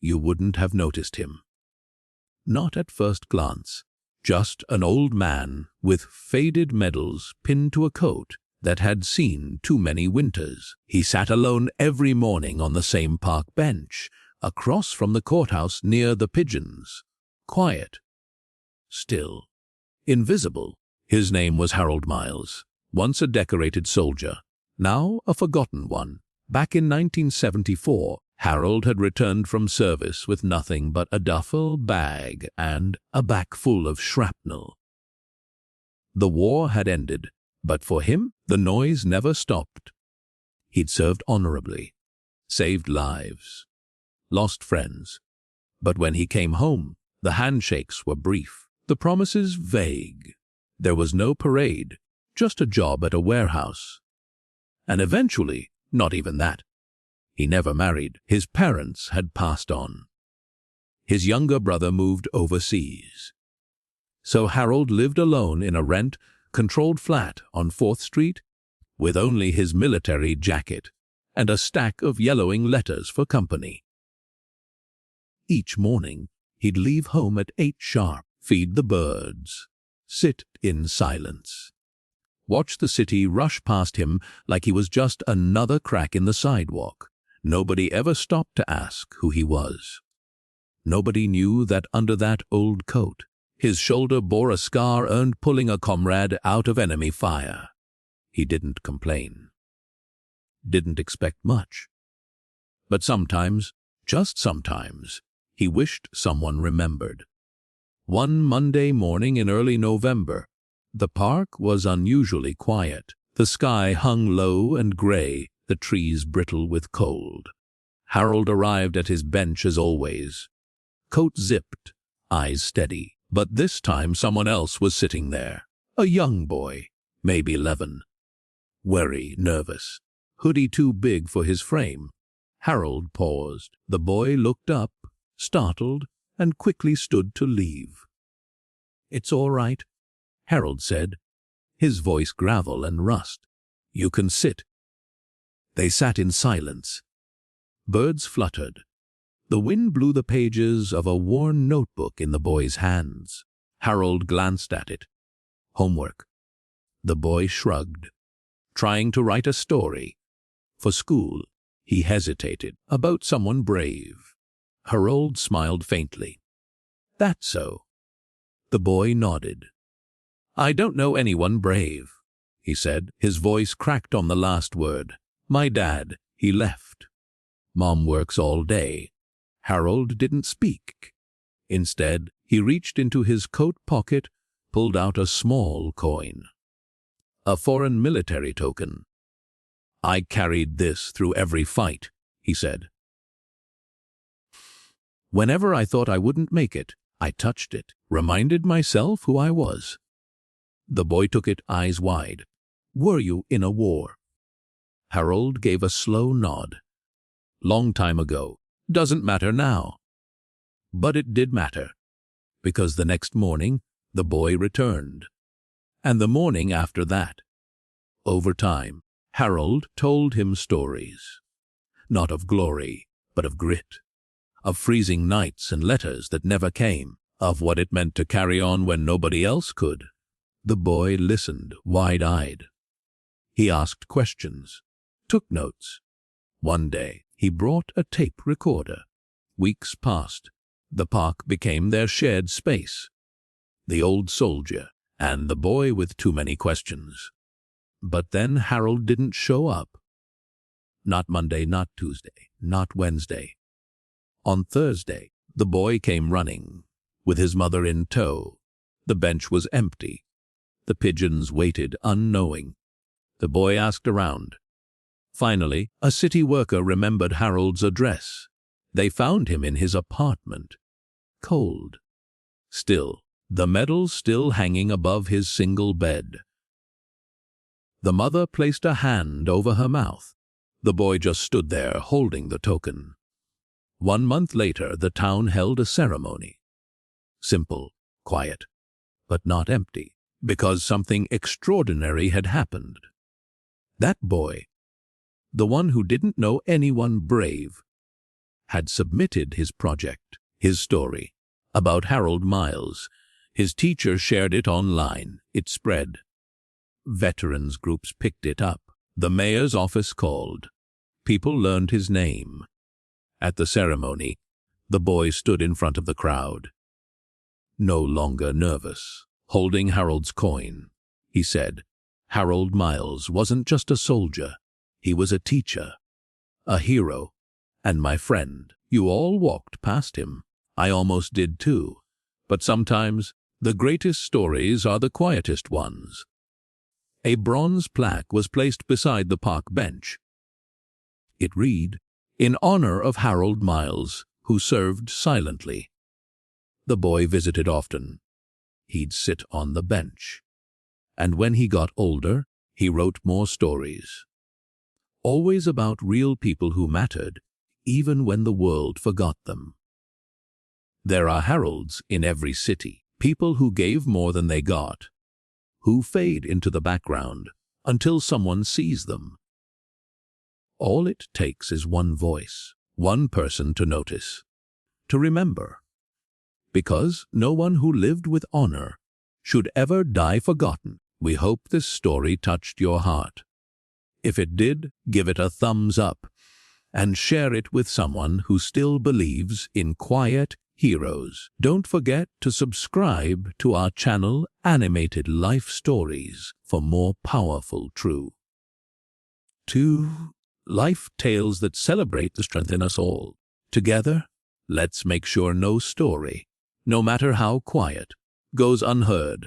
you wouldn't have noticed him. Not at first glance, just an old man with faded medals pinned to a coat that had seen too many winters. He sat alone every morning on the same park bench, across from the courthouse near the pigeons. Quiet, still, invisible. His name was Harold Myles, once a decorated soldier, now a forgotten one. Back in 1974, Harold had returned from service with nothing but a duffel bag and a back full of shrapnel. The war had ended, but for him, the noise never stopped. He'd served honorably, saved lives, lost friends. But when he came home, the handshakes were brief, the promises vague. There was no parade, just a job at a warehouse. And eventually, not even that. He never married. His parents had passed on. His younger brother moved overseas. So Harold lived alone in a rent-controlled flat on 4th Street with only his military jacket and a stack of yellowing letters for company. Each morning, he'd leave home at 8 sharp, feed the birds, sit in silence, watch the city rush past him like he was just another crack in the sidewalk. Nobody ever stopped to ask who he was. Nobody knew that under that old coat, his shoulder bore a scar earned pulling a comrade out of enemy fire. He didn't complain. Didn't expect much. But sometimes, just sometimes, he wished someone remembered. One Monday morning in early November, the park was unusually quiet. The sky hung low and gray, the trees brittle with cold. Harold arrived at his bench as always. Coat zipped, eyes steady. But this time someone else was sitting there. A young boy, maybe 11. Wary, nervous, hoodie too big for his frame. Harold paused. The boy looked up, startled, and quickly stood to leave. "It's all right," Harold said, his voice gravel and rust. "You can sit." They sat in silence. Birds fluttered. The wind blew the pages of a worn notebook in the boy's hands. Harold glanced at it. Homework. The boy shrugged. Trying to write a story. For school, he hesitated. About someone brave. Harold smiled faintly. "That's so." The boy nodded. "I don't know anyone brave," he said. His voice cracked on the last word. "My dad, he left. Mom works all day." Harold didn't speak. Instead, he reached into his coat pocket, pulled out a small coin. A foreign military token. "I carried this through every fight," he said. "Whenever I thought I wouldn't make it, I touched it, reminded myself who I was." The boy took it, eyes wide. "Were you in a war?" Harold gave a slow nod. "Long time ago. Doesn't matter now." But it did matter, because the next morning the boy returned. And the morning after that. Over time, Harold told him stories. Not of glory, but of grit. Of freezing nights and letters that never came. Of what it meant to carry on when nobody else could. The boy listened, wide-eyed. He asked questions, took notes. One day, he brought a tape recorder. Weeks passed. The park became their shared space. The old soldier and the boy with too many questions. But then Harold didn't show up. Not Monday, not Tuesday, not Wednesday. On Thursday, the boy came running, with his mother in tow. The bench was empty. The pigeons waited, unknowing. The boy asked around. Finally, a city worker remembered Harold's address. They found him in his apartment. Cold. Still, the medal still hanging above his single bed. The mother placed a hand over her mouth. The boy just stood there, holding the token. 1 month later, the town held a ceremony. Simple, quiet, but not empty, because something extraordinary had happened. That boy, the one who didn't know anyone brave, had submitted his project, his story, about Harold Myles. His teacher shared it online. It spread. Veterans groups picked it up. The mayor's office called. People learned his name. At the ceremony, the boy stood in front of the crowd. No longer nervous, holding Harold's coin, he said, Harold Myles wasn't just a soldier. He was a teacher, a hero, and my friend. You all walked past him. I almost did too. But sometimes the greatest stories are the quietest ones. A bronze plaque was placed beside the park bench. It read, "In honor of Harold Myles, who served silently." The boy visited often. He'd sit on the bench. And when he got older, he wrote more stories. Always about real people who mattered, even when the world forgot them. There are heralds in every city, people who gave more than they got, who fade into the background until someone sees them. All it takes is one voice, one person to notice, to remember. Because no one who lived with honor should ever die forgotten. We hope this story touched your heart. If it did, give it a thumbs up and share it with someone who still believes in quiet heroes. Don't forget to subscribe to our channel, Animated Life Stories, for more powerful true life tales that celebrate the strength in us all. Together, let's make sure no story, no matter how quiet, goes unheard.